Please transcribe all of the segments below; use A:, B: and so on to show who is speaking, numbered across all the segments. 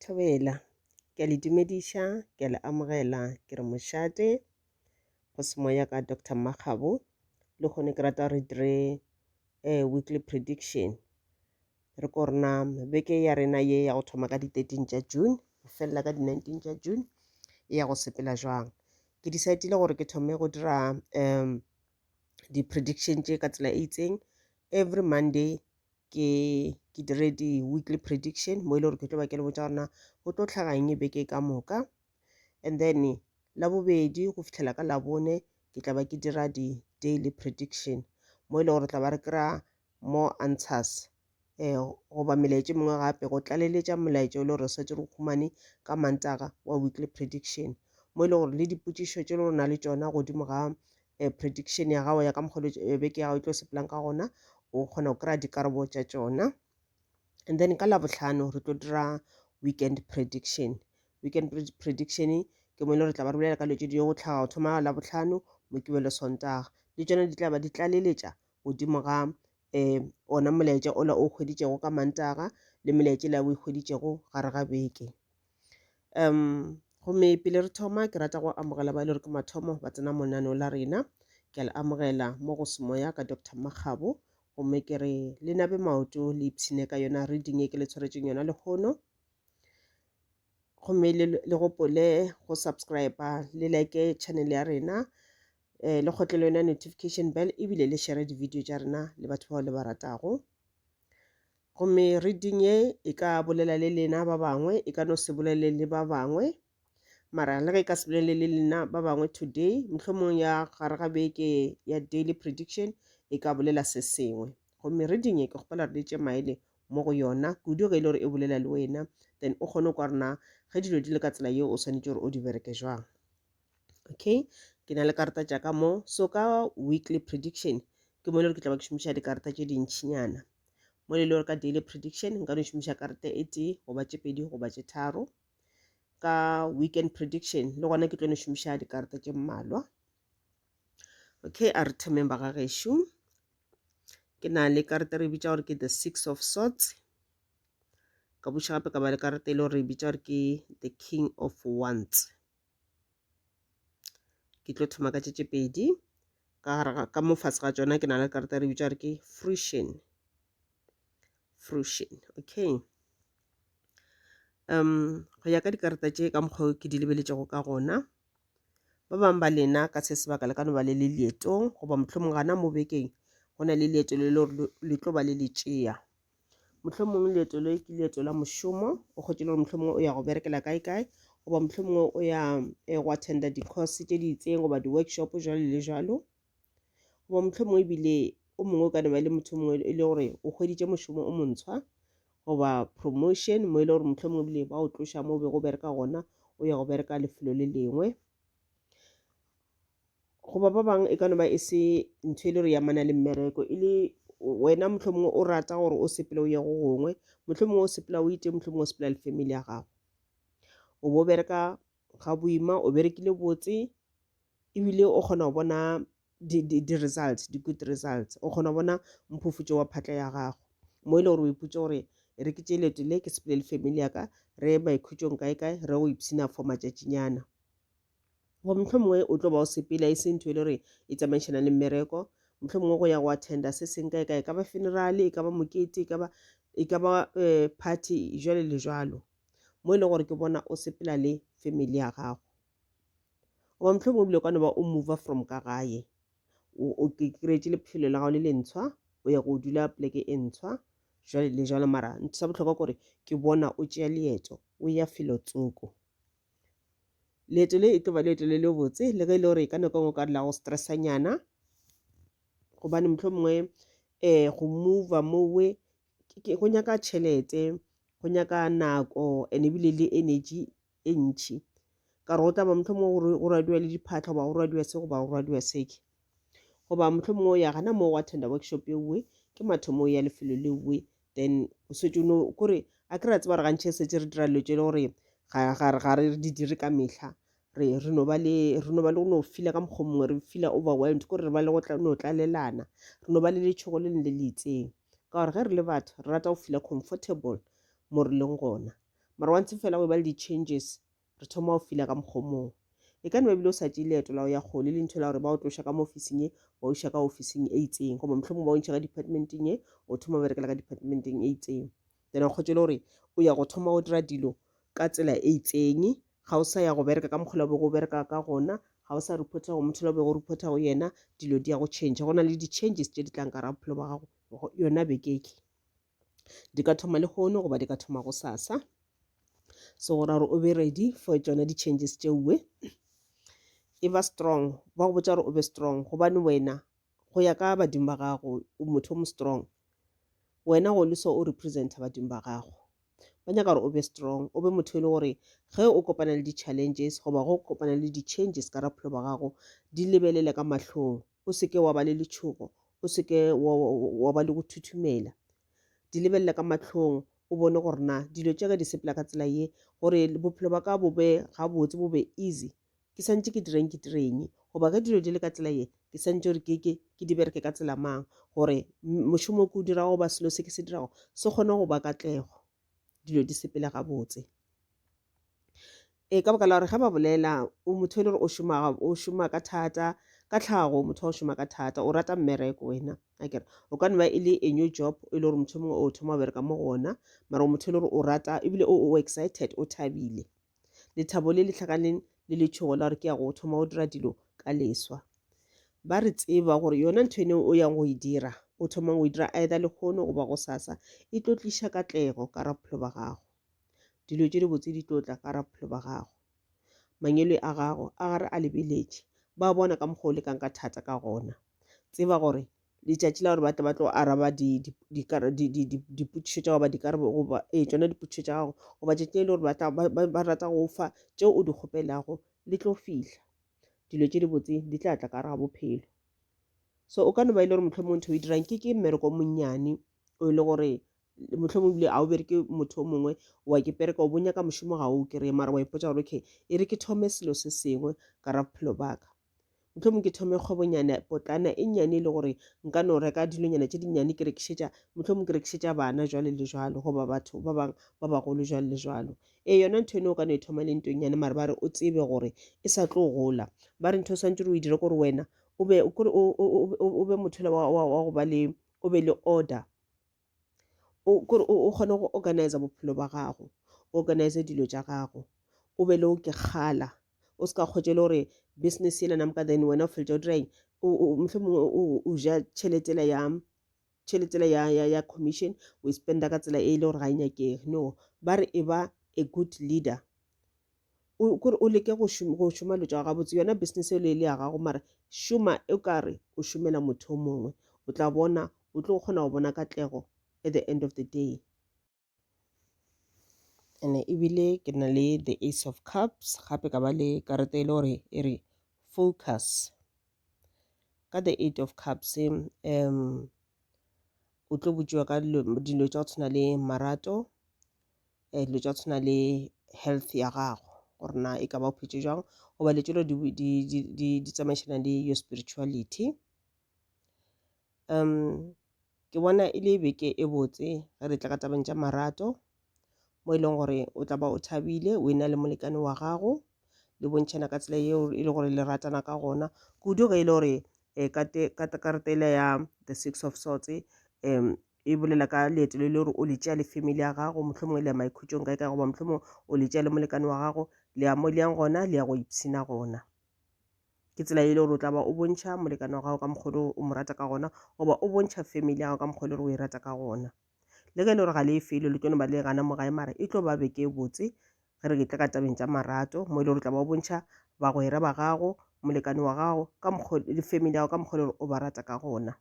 A: Tlhabela, ke a le dumediša, ke a le amogela, ke re mošate go semoya ka Dr. Makgabo le gone ke rata re dire weekly prediction re ko rena beke ya rena ye ya go thoma ka di 13 tša June go felela ka di 19 tša June e ya go sepela jwang. Ke decidile gore ke thome go dira di-prediction tše ka tsela e itseng every Monday ke dire di-weekly prediction mo e le gore ke tlo ba ke le botsa gorena go tlo tlhaga eng beke ka moka, and then labobedi go fitlhela ka labone ke tla ba ke dira di-daily prediction mo e le gore tla ba re kry-a more answers goba melaetša mengwe gape go tlaleletša molaetša o le gore o setse re khumane ka Mantaga wa weekly prediction mo e le gore le dipotšišo tše le gore na le tšona godimo ga prediction ya gago ya ka mokgwa beke ya gago e tlo sepelang ka gona o kgona go kry-a dikarabo tša tšona. And then ka Labohlano re tlo dira weekend prediction. Weekend prediction ke mo e le gore tla ba re bolela ka dilo tše di go tlhaga go thoma Labohlano Mokibelo Sontaga le tšona di tla ba di tlaleletša godimo ga ona molaetša ola o hweditšego ka Mantaga le melaetša la o hweditšego gare ga beke. Gomme pele re thoma ke rata go amogela ba e le gore ke mathomo ba tsena monaneo la rena, ke a le amogela mo go semoya ka Dr. Makgabo gomme ke re le nabe maoto le ipshine ka yona reading e ke le tshwaretseng yona le kgono, gomme le gopole go subscribe le like channel ya rena le kgotle le yona notification bell ebile le share di-video tša rena le batho bao le ba ratago. Gomme reading e ka bolela le lena ba bangwe e ka no se bolele le ba bangwe mara le ge e ka se bolele le lena ba bangwe today mohlomong ya gare ga beke ya daily prediction e ka bolela se sengwe. Gomme reading ke gopola re ditše maele mo go yona kudu ge e le gore e bolela le wena then o kgone kwa rena ge dilo di le ka tsela yeo o swanetše gore o di bereke jwang. Okay, ke na le karata tša ka mo so ka weekly prediction ke mo e le gore ke tla ba ke šomiša dikarata tše dintšhinyana mo e le gore ka daily prediction nka no šomiša karata e tee goba tše pedi goba tše tharo. Ka weekend prediction le gona ke tlo no šomiša dikarata tše mmalwa. Okay, a re thomeng ba ga gešo. Ke na le karata re bitša gore ke the 6 of swords, ka buša gape ka ba le karata e le gore re bitša gore ke the king of wands. Ke tlo thoma ka tše pedi ka mo fatshe ga tšona ke na le karata re bitša gore ke fruition. Okay, go ya ka dikarata tše ka mokgwa ke di lebeletšego ka gona ba bangwe ba lena ka se sebaka le ka no ba le leetong goba mohlomong gana mo bekeng go na le leeto le le tlo ba le le tšea mohlomong leeto le ke leeto la mošomo o kgotše le gore mohlomong o ya go berekela kae goba mohlomong o ya go attenda di-course tše di itseng goba di-workshop jalo le jalo goba mohlomong ebile o mongwe o ka no ba le motho mongwe e le gore o hweditše mošomo o montshwa goba promotion mo e le gore mohlomong ebile ba o tloša mo o be go bereka gona o ya go bereka lefelo le lengwe goba ba bangwe e ka no ba e se ntho e le gore ya mana le mmereko e le wena mohlomong o rata gore o sepela o ye go gongwe mohlomong o sepela o ite mohlomong o sepela le family ya gago o bo bereka ga boima o berekile botse ebile o kgona go bona di-results di-good results o kgona go bona mphufutšo wa phatla ya gago mo e le gore o ipotse gore re ke tše leeto le ke sepele le family ya ka re ye maikhutšong kae re go ipshina for matšatšinyana go mohlomongwe o tlo ba o sepela e se ntho e le gore e tsamaišana le mmereko mohlomongwe go ya go attenda se seng kae ka ba funeral e ka ba mokete e ka ba party jwale le jwalo mo e le gore ke bona o sepela le family ya gago goba mohlomongwe ebile o ka no ba o move from ka gae o kry-etše lephelo la gago le lentshwa o ya go dula poleke e ntshwa jwale le jwalo mara ntho sa bohlokwa kore ke bona o tšea leeto o ya felo tsoko leeto le e tlo ba leeto le le botse le ge e le gore e ka nako ngwe ka la go stressanyana gobane mohlomongwe go mova mowe go nyaka tšhelete go nyaka nako and ebile le energy e ntšhi ka re go taba mohlomongwe go radiwa le diphatla goba go radiwa se goba go radiwa seke goba mohlomongwe o ya gana mo go attenda workshop ewe ke mathomo ya lefelo leuwe then o setse no kore a ke ra tseba re gantšhe setse re dira dilo tše le gore ga re di dire ka mehla re no ba le go no fila ka mokgwa mongwe re fila overwhelmed kore re ba le go no tlalelana re no ba le letšhogo le le itseng ka gore ge re le batho re rata go fila comfortable mo re leng gona mara wa ntse fela o ba le di-changes re thoma o fila ka mokgomong e ka nna ebile o sa tšee leeto la o ya kgole le ntho la gore ba o tloša ka mo officing e ba o iša ka officing e itseng goba mohlomong ba o ntšha ka departmenteng e o thoma o berekela ka departmenteng e itseng then o kgotse le gore o ya go thoma o dira dilo ka tsela e itseng ga o sa ya go bereka ka mokgwa o be go bereka ka gona ga o sa reporta go motho o be go reporta go yena dilo di ya go change go na le di-changes tse di tlang ka ra bophelo ba gago yona bekeke di ka thoma le gono goba di ka thoma go sasa so go ra gore o be ready for tsona di-changes tšeuwe e ba strong ba go botsa gore o be strong gobane wena go ya ka badimo ba gago o motho o mo strong wena go le so o representa badimo ba gago ba nyaka gore o be strong o be motho e le gore ge o kopana le di-challenges goba go kopana le di-changes ka raphelo ba gago di lebelele ka mahlong o seke wa ba le letšhogo o seke wa ba le go thuthumela di lebelele ka mahlong o bone gore na dilo tša ka di sepela ka tsela ye gore bophelo ba ka bo be gabotse bo be easy ke santse ke direng goba ka dilo di le ka tsela ye ke santse gore ke di bereke ka tsela mang gore mošomo ke o dirago ba selo se ke se dirago se kgone go ba katlego dilo di sepela gabotse ka baka la gore ga ba bolela o motho e le gore o šoma ka thata ka tlhago motho wa o šoma ka thata o rata mmereko wena akere o ka nna e le a new job e le gore motho mongwe o thoma o bereka mo gona mara o motho e le gore o rata ebile o excited o thabile lethabo le le tlhakaneng le letšhogo la gore ke ya go thoma o dira dilo ka leswa ba re tseba gore yona ntho ene o yang go e dira o thoma go e dira either le kgono goba go sasa e tlo tliša katlego ka raphelo ba gago dilo tše di botse di tlotla ka raphelo ba gago manyelo a gago a gare a lebeletše ba bona ka mokgwa o le kang ka thata ka gona tseba gore letšatši la gore ba tlo araba dipotšišo tša goba dikarabo goba tšona dipotšišo tša gago goba tšatši le gore ba rata go fa tšeo o di kgopelago le tlo fihla dilo tše di botse di tla tla ka gare ga bophelo so o ka no ba ile gore mohlomong ntho o e dirang ke mmereko monnyane o e le gore mohlomong ebile a o bereke motho o mongwe wa ke pereka o bonya ka mošomo ga o kry-e mara wa ipotsa gore okay e re ke thome selo se sengwe ka ra bophelo baka mohlomong ke thome kgwebonyana potlana e nnyane e le gore nka no reka dilonyana tše dinnyane ke rekišetša mohlomong ke rekišetša bana jwale le jwalo goba batho ba bangwe ba bagolo jwalo le jwalo yona ntho ene o ka no e thoma le ntho nyane mara ba re o tsebe gore e sa tlo gola ba re ntho swantse re o e dire kore wena o be motho wa go ba le o be le order o kgone go organize bophelo ba gago organize dilo tša gago o be le o ke kgala o ska kgotse le gore business ena namka then wena o feletša o dirang mohlomong o ja tšheletela ya commission o spenda ka tsela e le gore ga e nyakege no ba re e ba a good leader o leke go šoma lo tša gabotse yona business e le ya gago mara šoma e kare o šomela motho o mongwe o tla bona o tlo kgona go bona katlego at the end of the day ene ebile ke na le the ace of cups gape ka ba le karata e le gore e re focus ka the eight of cups o tlo botšiwa ka dilo tša go tshwana le marato dilo tša go tshwana le health ya gago gore na e ka ba o phetse jang goba le tšelo di tsamaišana le your spirituality ke bona e le beke e botse ge re tla ka tabeng tša marato mo e leng gore o tla ba o thabile o ena le molekane wa gago le bontšhana ka tsela yeo e le gore le ratana ka gona kudu ge e le gore ka karatela ya the six of swords e bolela ka leeto le le gore o le tšea le family ya gago mohlomong le ya maikhutšong kae ka goba mohlomong o le tšea le molekane wa gago le ya mo le yang gona le ya go ipshina gona ke tsela e le gore o tla ba o bontšha molekane wa gago ka mokgwa o mo rata ka gona goba o bontšha family ya gago ka mokgwa le gore o e rata ka gona le ge le gore ga le e felo le tlo ba le gana mo gae mara e tlo ba beke e botse ge re ke tla ka tabeng tša marato mo e le gore o tla ba o bontšha bagwera ba gago molekane wa gago ka mokgwa le family ya gago ka mokgwa le gore o ba rata ka gona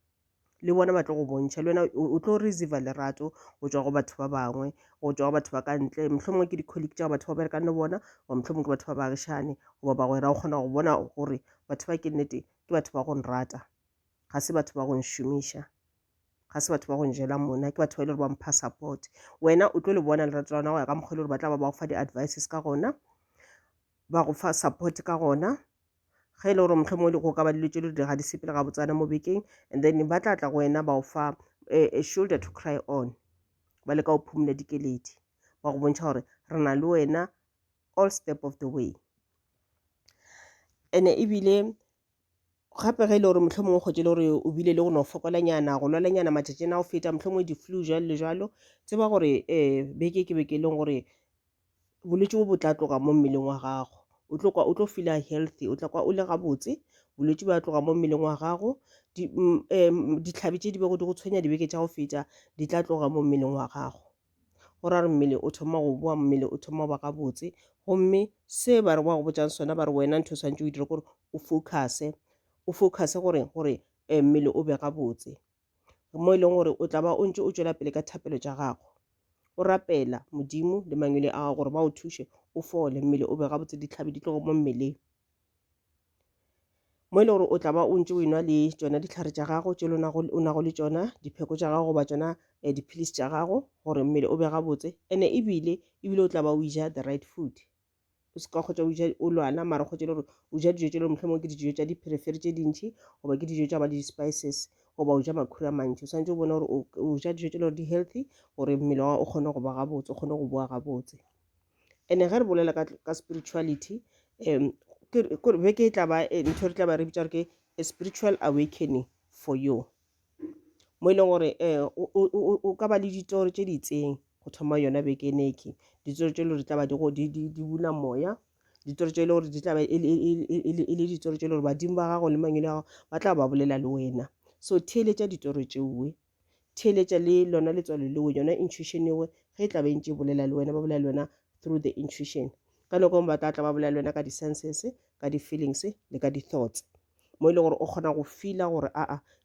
A: le bona ba tlo go bontšha le wena o tlo receiva lerato go tšwa go batho ba bangwe go tšwa go batho ba ka ntle mohlomong ke di-colleague tša batho ba berekang le bona goba mohlomong ke batho ba baagišane goba bagwera o kgona go bona gore batho ba ke nnete ke batho ba go nrata ga se batho ba go nšomiša ga se batho ba go njela mona ke batho ba ile gore ba mpha support wena o tlo le bona lerato la wona go ya ka mokgwa le gore ba tla ba go fa di-advices ka gona ba go fa support ka gona ge e le gore mohlomong le go ka ba dilo tše le ga di sepele ga botsana mo bekeng and then ba tla tla go wena ba o fa a shoulder to cry on ba le ka o phumula dikeledi wa go bontšha gore re na le wena all step of the way. And ebile gape ge e le gore motlho mongwe go tse le gore o bile le go no fokolanyana go lwalanyana matšatšing a go feta motlho mongwe di-flu jalo le jalo tseba gore beke ke beke e leng gore bolwetse bo tla tloga mo mmeleng wa gago o tlo feela healthy o tla kwa o le gabotse bolwetse ba tloga mo mmeleng wa gago ditlhabi tse di bego di go tshwenya dibeke tša go feta di tla tloga mo mmeleng wa gago go ra re mmele o thoma go boa mmele o thoma go ba gabotse gomme se ba re wa go botsang sona ba re wena ntho swantse o dire gore o focuse gore mmele o be gabotse mo e leng gore o tla ba o ntse o tswela pele ka thapelo tša gago o rapela modimo le mangwele a gago gore ba o thuše o fole mmele o be gabotse ditlhabi di tlogo mo mmeleng mo e le gore o tla ba o ntse o enwa le tsona ditlhare tša gago tše o nago le tsona dipheko tša gago goba tsona dipilisi tša gago gore mmele o be gabotse and-e ebile o tla ba o ja the right food o se ka kgotsa o ja o lwana mara go tse le gore o ja dijo tše le mohlomong ke dijo tša dipherefere tše dintšhi goba ke dijo tša ba di-spices goba o ja makhuri a mantši o swantse o bone gore o ja dijo tše le gore di-healthy gore mmele wa o kgone go ba gabotse o kgone go boa gabotse and-e ge re bolela ka spirituality beke e tla ba ntho re tla ba re bitsa gore ke a spiritual awakening for you mo e leng gore o ka ba le ditori tše di itseng go thoma yona beke neki ditori tše le gore di tla ba di bula moya ditori tše le gore di tla ba e le ditori tše le gore badimo ba gago le mangwele a gago ba tla ba bolela le wena so theeletša ditori tšeoe theeletša le lona letswalo leo yona intuition ewe ge e tla ba ntše bolela le wena ba bolela le wena through the intuition ka nako ba tla ba bolela le wena ka di-senses ka di-feelings le ka di-thoughts mo e le gore o kgona go feela gore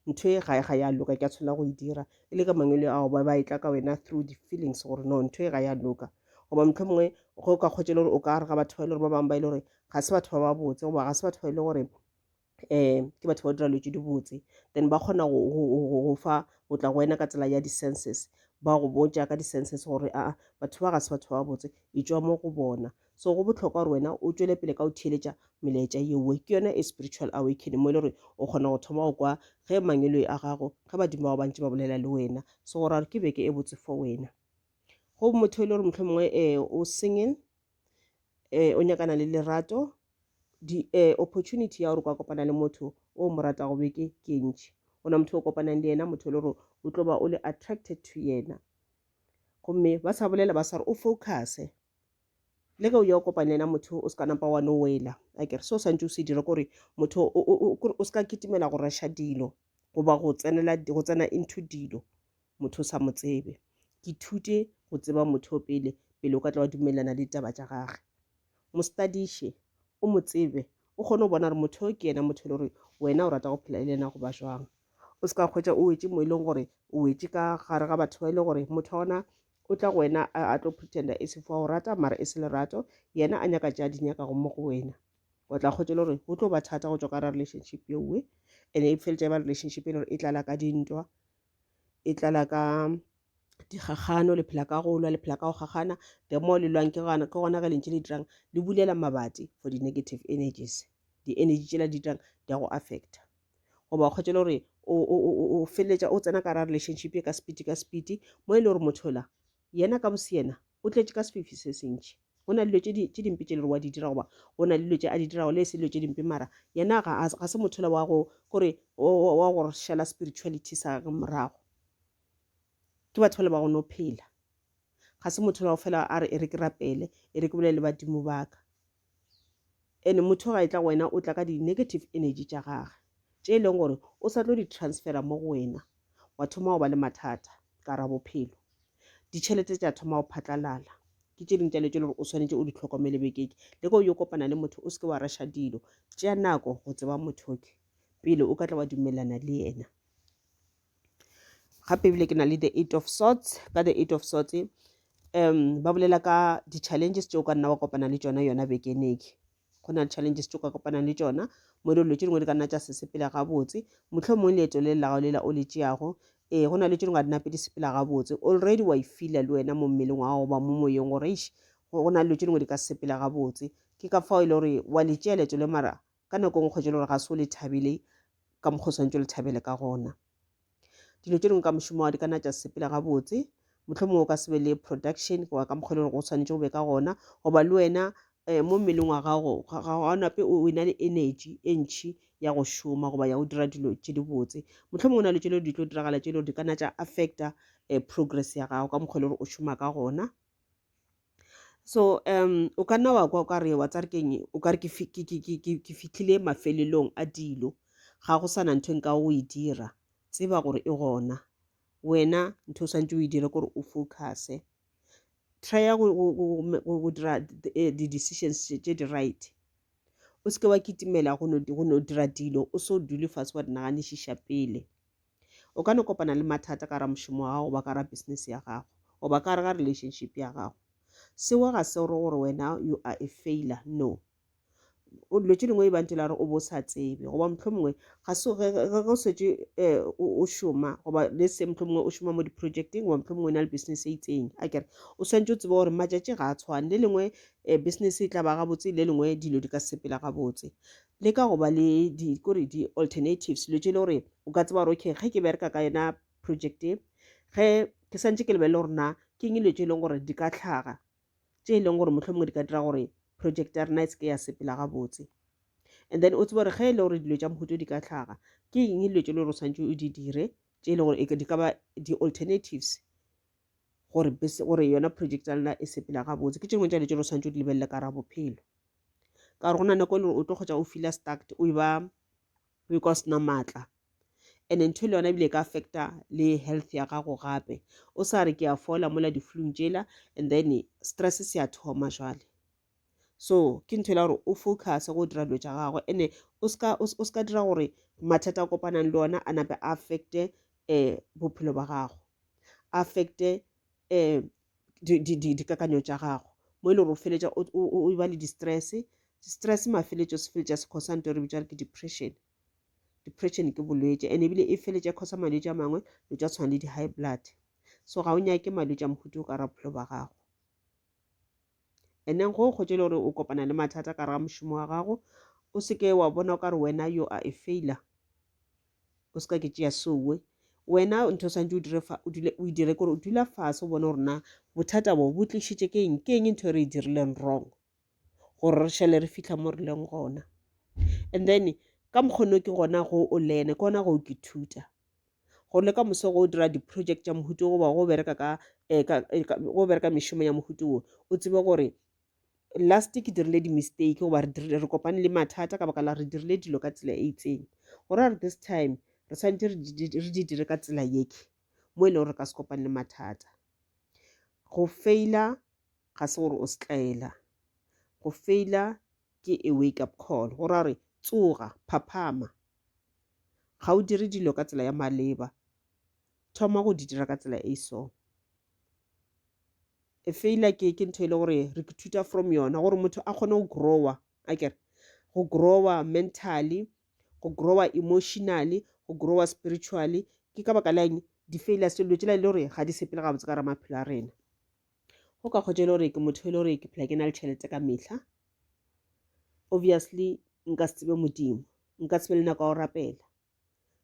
A: ntho e ga ya loka ke a tshola go e dira e le ka mangwele ao ba e tla ka wena through the-feelings gore no ntho e ga ya loka goba motlho mongwe ge o ka kgwetse le gore o ka re ga batho ba e le gore ba bangwe ba e le gore ga se batho ba ba botse goba ga se batho ba e le gore ke batho ba dira lwetse di botse then ba kgona go fa o tla go wena ka tsela ya di-senses ba go botša ka di-senses gore batho ba ga se batho ba botse e tšwa mo go bona so go botlhokwa gore wena o tswele pele ka o theeletša melaetša yewe ke yona a spiritual awakening mo e le gore o kgona go thoma go kwa ge mangwele a gago ge badimo bao bantši ba bolela le wena so go ra ke beke e botse for wena go motho e le gore motlho mongwe o singing o nyakana le lerato opportunity ya gore kwa kopana le motho o mo ratago beke ke ntši go na motho o kopanang le yena motho e le gore o tlo ba o le attracted to yena gomme ba sa bolela ba sa re o focuse le ge o ya o kopane le yena motho o se ka nampa wa no wela a kere se o swantse o se dira kore motho o se ka kitimela go rasha dilo goba go tsena into dilo motho o sa mo tsebe ke thute go tseba motho pele o ka tla wa dumelana le taba tša gage mo studiše o mo tsebe o kgone go bona gore motho ke yena motho le gore wena o rata go phela le yena go ba jwang o se ka kgwetša o wetse mo e leng gore o wetse ka gare ga batho ba e le gore motho ona o tla go wena a tlo pretenda e se fa go rata mara e se lerato yena a nyaka tša di nyakago mo go wena o tla kgwetša le gore go tlo ba thata go tswa ka ra relationship yeowe and e feletša ba relationship e le gore e tlala ka dintwa e tlala ka dikgagano le phela ka go lwa le phela ka go gagana the more le lwang ke gona ge lentše le dirang le bulela mabati for di-negative energies di-energy tšela di dirang di a go affecta goba kgwetša le gore o feleletša o tsena ka ra relationship ka speed mo e le gore motho la yena ka bose yena o tletše ka sefifi se sentši go na le dilo tše dimpe tše le gore wa di dira goba go na le dilo tše a di dirago le e se dilo tše dimpe mara yena ga se motho la wa go šala spirituality sa morago ke batho ba le ba go no phela ga se motho la go fela a re e re ke rapele e re ke bolele badimo baka and motho ga e tla go wena o tla ka di-negative energy tša gage tše e leng gore o sa tlo di-transfera mo go wena wa thoma go ba le mathata ka ra bophelo ditšhelete tša thoma go phatlalala ke tše dingwe tša letse gore o swanetše o di tlhokomele bekeke le ko yo kopana le motho o se ke wa rasha dilo tšea nako go tseba mothoke pele o ka tla wa dumelana le yena gape ebile ke na le the 8 of swords ka the 8 of swords ba bolela ka di-challenges tše o ka nna wa kopana le tšona yona bekeneke go na le challenges tše o ka kopana le tšona mo dilo tše dingwe di ka nna tša sesepela gabotse motlho mongwe leeto le lago lela o le tšeago go na le tše dingwe a dinape di sepela gabotse already wa e feela le wena mo mmeleng wa gago ba mo moyeng gore go na le dilo tše dingwe di ka sepela gabotse ke ka fao e le gore wa le tšea leeto le mara ka nako ngwe kgwetše le gore ga se o le thabile ka mokgwa o swantse o le thabele ka gona dilo tše dingwe ka mošomo wa di ka nna tša sepela gabotse mohlomongwe o ka se be le production goba ka mokgwa le go tshwanetse go be ka gona goba le wena mo mmeleng wa gago ga nape o na le energy e ntšhi ya go šoma goba ya go dira dilo tše di botse mohlomongwe o na le tšelo di tlo diragala tšelo di kana tša affecta progress ya gago ka mokgwa le gore o šoma ka gona. So o ka nna wa kwa o ka re wa tsa re keng o ka re ke fitlhile mafelelong a dilo ga go sana ntho nka o e dira tseba gore e gona wena ntho o santse o e dire gore o focuse try go dira di-decisions tše di right o seke wa kitimela go no dira dilo o se o dule fatshe wa di naganišiša pele o ka no kopana le mathata ka ra mošomo wa gago ba ka ra business ya gago o ba ka re ga relationship ya gago sewa ga se gore wena you are a failure no o dilo tše dingwe e bante la re o bo sa tsebe goba mohlomongwe ga se go setse o šoma goba le se mohlomongwe o šoma mo di-projecting goba mohlomongwe o na le business e itseng a kere o swantse o tsebe gore matšatši ga a tshwane le lengwe business e tla ba gabotse le lengwe dilo di ka sepela gabotse le ka goba le di-alternatives dilo tše le gore o ka tseba gore okay ge ke bereka ka yona project ge ke santse ke lebelele gore na ke eng dilo tše e leng gore di ka tlhaga tše e leng gore mohlomongwe di ka dira gore project ya rena e seke ya sepela gabotse and then o tseba gore ge e le gore dilo tša mohuto di ka tlhaga ke eng dilo tše le gore o swantse o di dire tše e le gore di ka ba di-alternatives gore yona project ya lena e sepela gabotse ke tše dingwe tša dilo tše le swantse o di lebelele ka ra bophelo ka gore go na nako e le gore o tlo kgotsa o feela stucked o ka sena maatla and ntho le yona ebile ka affecta le health ya gago gape o sa re ke a fola mola di-flung tšela and then stress se a thoma jwale so ke ntho la gore o focus go dira dilo tša gagwe ene o ska dira gore mathata a kopanang le ona a nape a affecte bophelo ba gago affecte dikakanyo tša gago mo e le gore o feletša o ba le di-stress mafeletšo se feletša se causa ntho re bitša ke depression ke bolwetše and ebile e feletša causa malwetše a mangwe lo tša tshwana le di-high blood so ga o nyake malwetše a mohutu o ka ra bophelo ba gago and then go kgotse le gore o kopana le mathata ka ra mošomo wa gago o seke wa bona o ka re wena you are a failure o seka ke tšea sowe wena ntho santse o dire kore o dula fase o bona gore na bothata bo tlišitše ke eng ntho e re e dirileng wrong gore re šale re fitlha mo re leng gona and then ka mokgono ke gona go o lene ke gona go ke thuta gore le ka moso go dira di-project tša mohutu goba go bereka mešomo ya mohutu o tsebe gore last ke dirile di-mistake goba re kopane le mathata ka baka la re dirile dilo ka tsela e itseng gore re this time re santse re di dire ka tsela yeke mo e le gore re ka se kopane le mathata go faila ga se gore o se tlaela go faila ke a wake up call gore re tsoga phaphama ga o dire dilo ka tsela ya maleba thoma go di dira ka tsela e so e faila ke ntho e le gore re thuta from yona gore motho a kgone go growa akere go growa mentally go growa emotionally go growa spiritually ke ka baka la eng di-failures dilo tšela le gore ga di sepela gabotse ka ra maphelo a rena go ka kgotse le gore ke motho e le gore ke phela ke na le tšhelete ka mehla obviously nka se tsebe modimo nka se be le nako ya go rapela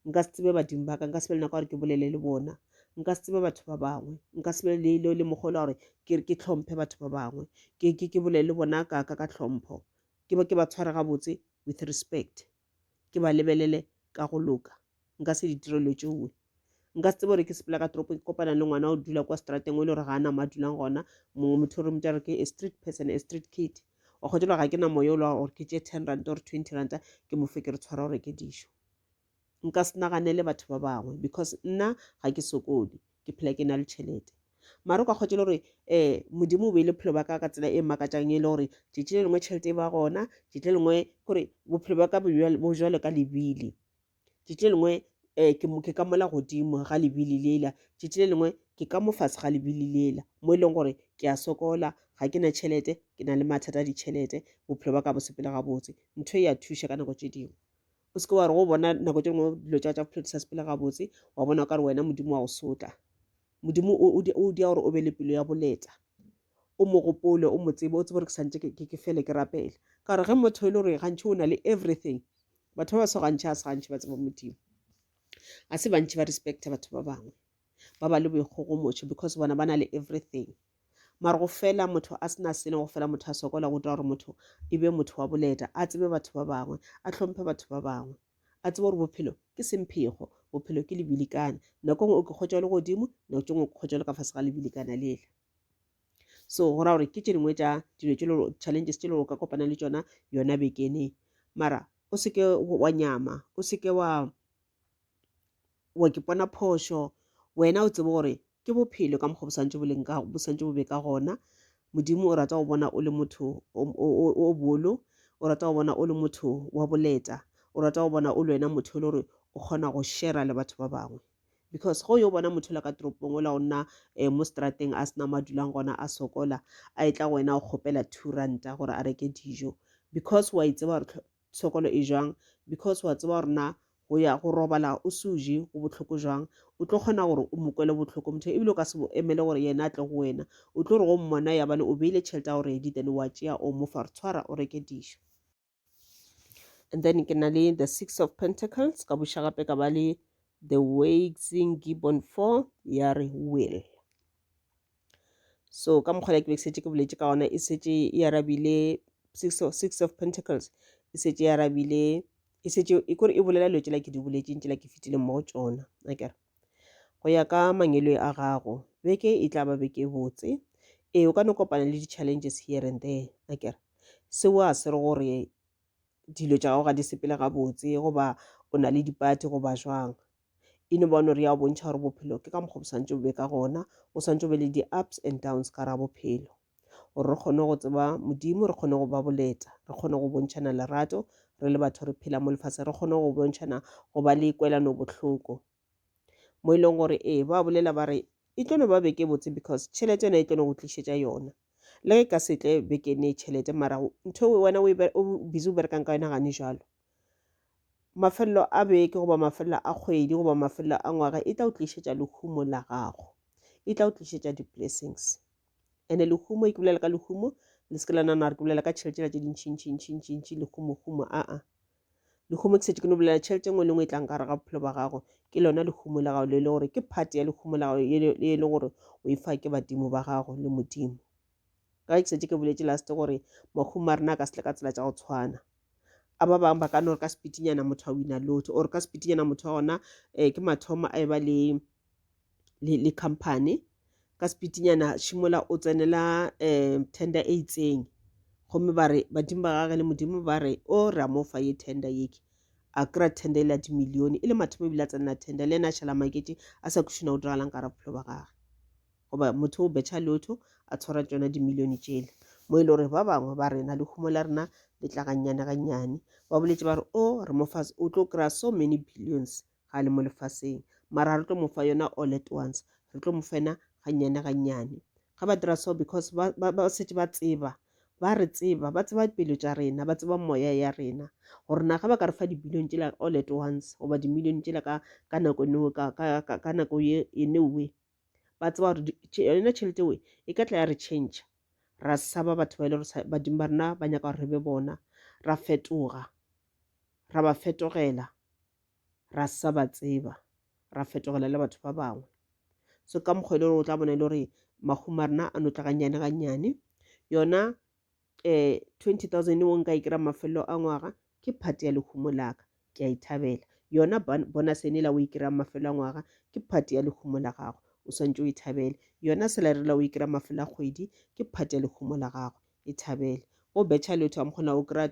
A: nka se tsebe badimo ba ka nka se be le nako ya gore ke bolele le bona nka se tsebe batho ba bangwe nka se be le mogolo gore ke tlhomphe batho ba bangwe ke bolele le bona ka tlhompho ke ba tshware gabotse with respect ke ba lebelele ka go loka nka se ditirelo tšeo nka se tsebe gore ke sepela ka toropo ke kopana le ngwana o dula kwa strateng o le gore ga a nama a dulang gona motho re motsa re ke a street person a street kid o kgotselwa ga ke na moya o le gore ke tše 10 ranta or 20 ranta ke mofe ke re tshwara gore ke dišo nka se naganele batho ba bangwe because nna ga ke sokodi ke phela ke na le tšhelete mare o ka kgotse le gore modimo o beile bophelo ba ka ka tsela e makatšang e le gore tšetši le lengwe tšhelete e ba gona tšetši le lengwe kore bophelo ba ka bo jwalo ka lebili tšetši le lengwe ke ka mola godimo ga lebili lela tšetši le lengwe ke ka mo fase ga lebili lela mo e leng gore ke a sokola ga ke na tšhelete ke na le mathata a ditšhelete bophelo ba ka bo sepela gabotse ntho e ya thuša ka nako tše dingwe o seke wa re go bona nako tše dingwe dilo tša bophelo di sa sepela gabotse wa bona o ka re wena modimo wa go sotla modimo o dia gore o be le pelo ya boleta o mo gopole o mo tsebe o tsebe gore ke santse ke fele ke rapela ka gore ge motho e le gore gantši o na le everything batho ba ba so gantši a se gantši ba tseba modimo a se bantši ba respecta batho ba bangwe ba ba le boikgogomotšo because bona ba na le everything. Mara go fela motho a sena sene, go fela motho a sokola go tla gore motho e be motho wa boleta, a tsebe batho ba bangwe, a tlhomphe batho ba bangwe, a tsebe gore bophelo ke semphego, bophelo ke lebilikana, nako ngwe o ke kgotša le godimo, nako ngwe o ke kgotša le ka fase ga lebilikana lele. So go raya gore ke tše dingwe tša dilo challenges tše le go ka kopana le tšona yona bekene. Mara o seke wa nyama, o seke wa ke bona phošo, wena o tsebe gore ke bophelo ka mokgwa bo santse bo be ka gona. Modimo o rata go bona o le motho o bolo, o rata go bona o le motho wa boleta, o rata go bona o le wena motho le gore o kgona go share le batho ba bangwe. Because go yo bona motho la ka toropong o la go nna mo strateng a sena madulang gona a sokola, a e tla go wena o kgopela R2 gore a reke dijo, because wa itseba gore sokolo e jwang, because wa tseba gore na go ya go robala o suje go botlhoko jwang, o tlo kgona gore o mokwele botlhoko motho ebile o ka se emele gore yena a tle go wena, o tlo re go mmona ya bane o beile tšhelete ya gore editene wa tšea o mo fa re tshwara o reke dijo. And then ke na le the 6 of Pentacles, ka buša gape ka ba le the waxing gibbon 4 ya re will. So ka mokgwa ke setse ke boletse ka ona e setse e arabile 6 of Pentacles, e setse e arabile e setse e kore e bolela lo tsela ke di boletseng tsela ke fitile mo tsona. Akere go ya ka mangelo a gago beke e tla ba beke botse, o ka no kopana le di-challenges here and there. Akere seo a se re gore dilo tša gago ga di sepele ga botse goba o na le dipati goba jwang, e no bona re ya bontšha gore bophelo ke ka mokgwa bo santse bo be ka gona, o santse o be le di-ups and downs ka ra bophelo, gore re kgone go tseba modimo, re kgone go ba boleta, re kgone go bontšhana lerato re le batho re phela mo lefatshe, re kgone go bontšhana go ba le kwelano botlhoko mo e leng gore ba bolela ba re e tlo no ba beke botse because tšhelete yona e tlo no go tlišetša yona. Le ge ka setle bekene tšhelete mara ntho wena o busy o berekang ka yona gane jalo, mafelelo a beke goba mafelelo a kgwedi goba mafelelo a ngwaga e tla o tlišetša lehumo la gago, e tla o tlišetša di-blessings. And lehumo ke bolela ka lehumo le seke la nana re ke bolela ka tšhelete la tše dintšhi lehumo lehumo ke setse ke no bolela tšhelete ngwe le ngwe e tlang ka gare ga bophelo ba gago ke lona lehumo la gago le le gore ke part ya lehumo la gago e le gore o e fa ke badimo ba gago le modimo. Ka ke setse ke boletse last gore mahumo a rena ka sele ka tsela tša go tshwana, a ba bangwe ba ka no re ka sepitinyana motho a wina lotho or ka sepitinyana motho wa gona ke mathomo a e ba le company, ka sepitinyana šimola o tsenela tender e itseng gomme ba re badimo ba gage le modimo ba re o re a mo fa ye tender yeke a kry-a tender e la dimilione e le mathomo ebile a tsenela tender le ena a šhala makete a sa kušina o diragalang ka ra bophelo ba gage goba motho o betšha lotho a tshwara tsona dimilione tšele, mo e le gore ba bangwe ba rena lehumo la rena le tla gannyane ba boletse ba re o re mofa o tlo kry-a so many billions ga le mo lefaseng, mara re tlo mo fa yona all at once, re tlo mo fena gannyane ga ba dira so because ba setse ba tseba ba re tseba ba tseba pelo tša rena, ba tseba moya ya rena gore na ga ba ka re fa di-billion tšela all at once goba di-million tšela ka nako neo ka nako ye newe, ba tseba gore yona tšhelete we e ka tla ya re change, ra saba batho ba ile gore badimo ba rena ba nyaka gore re be bona, ra fetoga ra ba fetogela, ra sa ba tseba, ra fetogela le batho ba bangwe. So ka mokgwa e le gore o tla bona e le gore mahumo a rena a no tla gannyane yona 20,000 o nka e kry-a mafelelo a ngwaga ke part ya lehumo laka ke a ithabela, yona bonus ene la o e kry-a mafelelo a ngwaga ke part ya lehumo la gago o swantse o ithabele, yona salary la o e kry-a mafelelo a kgwedi ke part ya lehumo la gago e thabele, go betšha lotho a mokgona o kry-a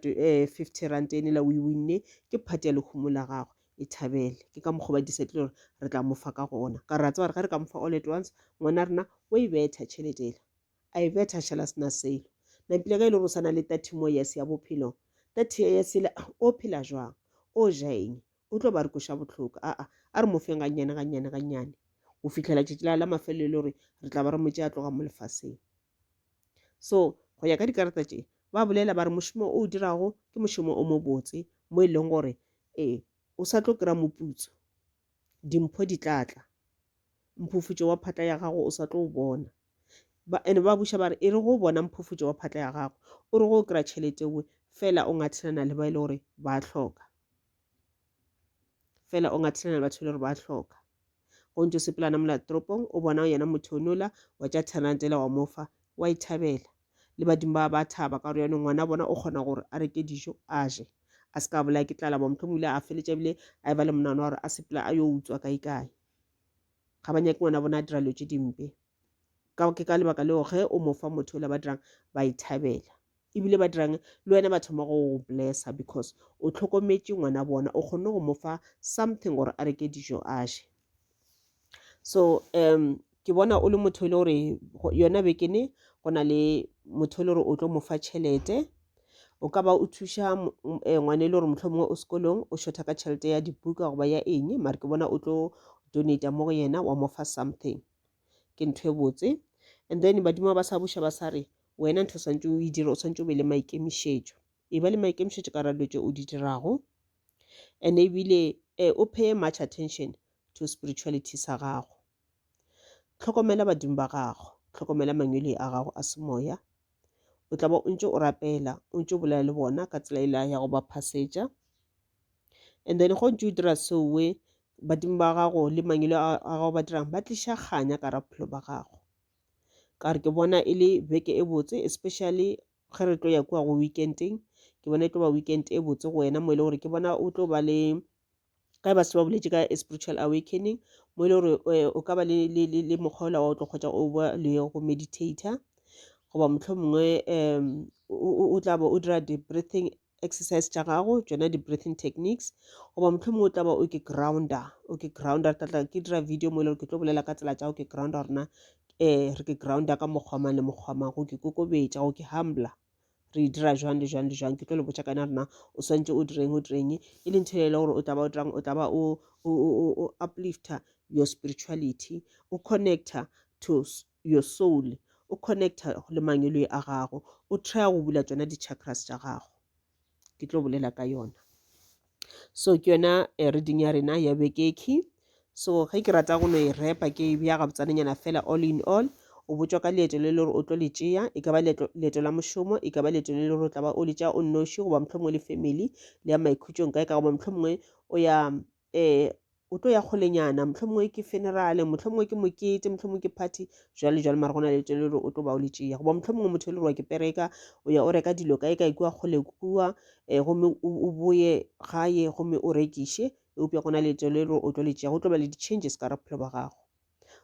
A: 50 rand ene la o e winne ke part ya lehumo la gago e thabele, ke ka mokgwa ba disetle gore re tla mofa ka gona ka ra tseba re ga re ka mofa all at once ngwana rena o e betha tšhelete ela a e betha šhala sena selo na pile ga ile go sana le 30 more years ya bophelo 30 years ile o phela jwang o ja eng o tlo ba re koša botlhoko a re mo feng gannyane go fitlhela tšetšela la mafelelo le gore re tla ba re motse a tloga mo lefaseng. So go ya ka dikarata tše ba bolela ba re mošomo o dirago ke mošomo o mo botse mo e leng gore o sa tlo kry-a moputso, dimpho di tlatla, mphufutšo wa phatla ya gago o sa tlo o bona ene ba buša ba re e re go bona mphufutšo wa phatla ya gago o re go kry-a tšhelete we fela o ngathelana le ba ile gore ba hloka, fela o ngathelana le batho le gore ba hloka go ntse sepelana mola toropong o bona yena motho nola wa tja tshwanantela wa mofa wa ithabela le badimo ba thaba ka gore yone ngwana bona o kgona gore a reke dijo a je a se ka bolaya ke tlala ba motlho mole a feletse ebile a ba le monana gore a sepela a yo utswa kae kae ga ba nyake ngwana bona a dira dilo tse dimpe ke ka lebaka leo ge o mofa motho le ba dirang ba ithabela ebile ba dirang le wena ba thoma go blessa because o tlhokometse ngwana bona o kgonne go mofa something gore a reke dijo a je so ke bona o le motho le gore yona bekene go na le motho le gore o tlo mofa tšhelete o ka ba o thuša ngwane le gore motlho mongwe o sekolong o shota ka tšhelete ya dibuka go ba ya eng mare ke bona o tlo donate mo go yena wa mofa something ke ntho e botse and then badimo ba sa buša ba sa re wena ntho santse o e dira o santse o be le maikemišetšo e ba le maikemišetšo ka ralo tše o di dirago and ebile o pay much attention to spirituality sa gago tlhokomela badimo ba gago tlhokomela mangwele a gago a semoya o tla ba o ntse o rapela o ntse o bolela le bona ka tsela ile ya go ba phasetša and then go ntse o dira seowe badimo ba gago le mangwele a gago ba dirang ba tliša kganya ka raphelo ba gago ka re ke bona e le beke e botse especially ge re tlo ya kwa go weekending ke bona e tlo ba weekend e botse go wena mo e le gore ke bona o tlo ba le ka ba se ba boletse ka spiritual awakening mo e le gore o ka ba le mokgwa wa o tlo kgotsa o ba le go meditator goba motlho mongwe o tla ba o dira di-breathing exercise tša gago tšona di-breathing techniques goba motlho mongwe o tla ba o ke grounder tlatla ke dira video mo e le gore ke tlo bolela ka tsela tša go ke grounder rena re ke grounder ka mokgwamang le mokgwamang go ke kokobetša go ke humbler re dira jwang le jwang le jwang ke tlo le botša kana rena o swantse o direng e le ntho e le gore o taba o dirang o taba o uplifter your spirituality o connector to your soul o connecta le mangwele a gago o try go bula tsona di-chakras tša gago ke tlo bolela ka yona so ke yona reading ya rena ya bekeki so ge ke rata go no e repa ke bja gabotsananyana fela all in all o botswa ka leeto le le gore o tlo le tšea e ka ba leeto la mošomo e ka ba leeto le le gore o tla ba o le tšea o nnoši goba mohlomongwe le family le ya maikhutšong kae ka goba mohlomongwe o ya o tlo ya kgolenyana mohlomongwe ke funeral mohlomongwe ke mokete mohlomongwe ke party jwale jwale mara gona leeto le gore o tlo ba o le tšea goba mohlomongwe motho le gore wa ke pereka o ya o reka dilo kae kae kua kgole kua gomme o boye gae gomme o rekiše eupša gona leeto le gore o tlo le tšea go tlo ba le di-changes ka raphelo ba gago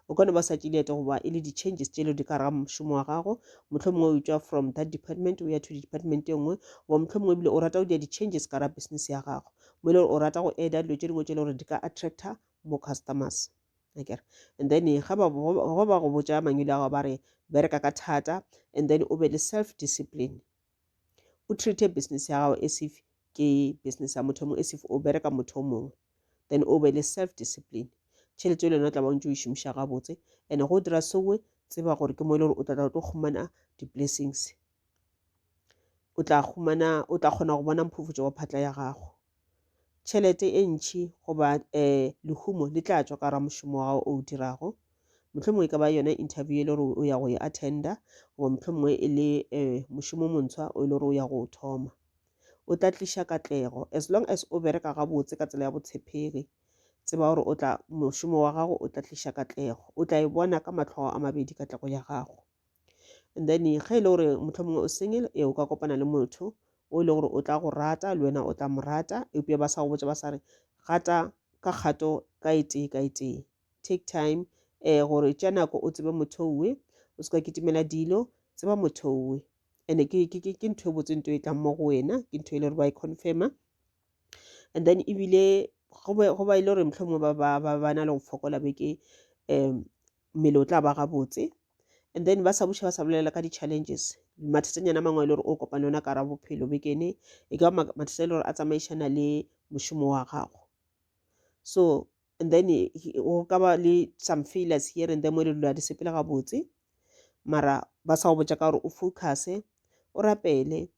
A: o ka no ba sa tše leeto goba e le di-changes tše le di ka raga mošomo wa gago mohlomongwe o tšwa from that department o ya to department e nngwe goba mohlomongwe ebile o rata go dia di-changes ka ra business ya gago mo e le gore o rata go eda dilo tše dingwe tše le gore di ka attracta more customers akere and then ga ba go botša mangwele a gago ba re bereka ka thata and then o be le self discipline o treate business ya gago as if ke business ya motho mongwe as if o bereka motho mongwe then o be le self discipline tšhelete le yona o tla ba o ntse o e šomiša gabotse and go dira sewe tseba gore ke mo e le gore o tla tlo khumana di-blessings o tla kgona go bona mphufutšo wa phatla ya gago tšhelete e ntšhi goba lehumo le tla tšwa ka ra mošomo wa gago o o dirago mohlomongwe ka ba yona interview e le gore o ya go e attenda goba mohlomongwe e le mošomo montshwa o e le gore o ya go o thoma o tla tliša katlego as long as o bereka gabotse ka tsela ya botshepegi tseba gore o tla mošomo wa gago o tla tliša katlego o tla e bona ka matlhogo a mabedi katlego ya gago and then ge e le gore mohlomongwe o single o ka kopana le motho o le gore o tla go rata le wena o tla mo rata eupša ba sa go botša ba sa re gata ka kgato ka etee take time gore tša nako o tsebe motho uwe o se ka kitimela dilo tseba motho uwe and ke ntho e botse ntho e tlang mo go wena ke ntho e le gore ba e confirma and then ebile go ba ile gore mohlomongwe ba na le go fokola beke mmele o tla ba gabotse and then ba sa buša ba sa bolela ka di-challenges mathatanyana a mangwe le gore o kopane yona ka ra bophelo bekene e ka ba mathata e le gore a tsamaišana le mošomo wa gago so and then go ka ba le some failures here and then mo e le dilo ya di sepela gabotse mara ba sa go botša ka gore o focuse o rapele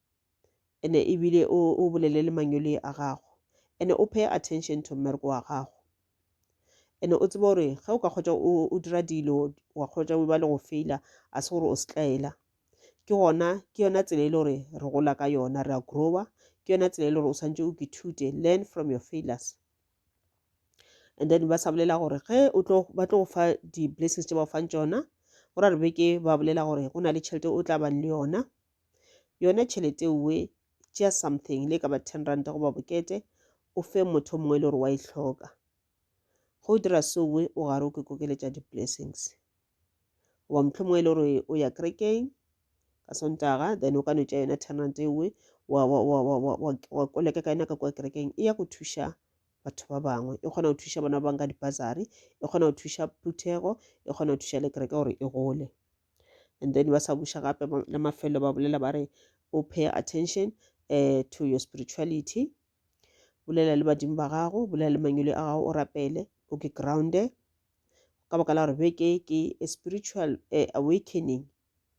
A: and ebile o bolele le mangwele a gago and o pay attention to mmereko wa gago and o tseba gore ge o ka kgotsa o dira dilo wa kgotsa o ba le go faila a se gore o se tlaela ke yona tsela e le gore re gola ka yona re a growa ke yona tsela e le gore o santse o ke thute learn from your failures and then ba sa bolela gore ge ba tlo go fa di-blessings tse ba fang tšona go ra re beke ba bolela gore go na le tšhelete o tla bang le yona tšhelete ewe just something le ka ba 10 rand go ba bokete o fe motho mongwe le gore wa e hloka go dira sowe o gare o ke kokeletša di-blessings wa motho mongwe le gore o ya kerekeng ka sontaga then o ka no tša yona 10 rand ewe wa koleka ka yona ka kwa kerekeng e ya go thuša batho ba bangwe e kgona go thuša bana ba bang ka dibasari e kgona go thuša phuthego e kgona go thuša le kereke gore e gole and then ba sa buša gape le mafelo ba bolela ba re o pay attention to your spirituality bolela le badimo ba gago bolela le mangwele a gago o rapele o ke grounde ka baka la gore beke ke a spiritual awakening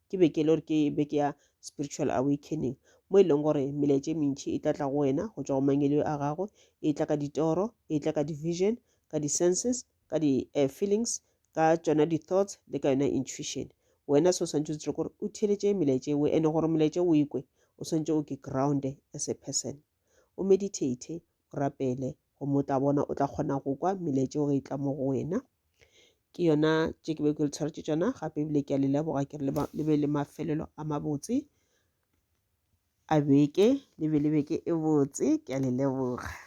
A: ke beke le gore ke beke ya spiritual awakening mo e leng gore melaetša e mentši e tlatla go wena go tšwa go mangwele a gago e tla ka ditoro e tla ka di-vision ka di-senses ka di-feelings ka tšona di-thoughts le ka yona intuition wena se o swantse o tsere gore o theeletše melaetša ewe ande gore melaetša o ikwe o swantse o ke grounde as a person o meditate o rapele go mo tla bona o tla kgona go kwa melaetša o ge e tla mo go wena ke yona tše ke be ke le tshwaretše tšona gape ebile ke a le leboga ke re le be le mafelelo a mabotse a beke le be le beke e botse ke a le leboga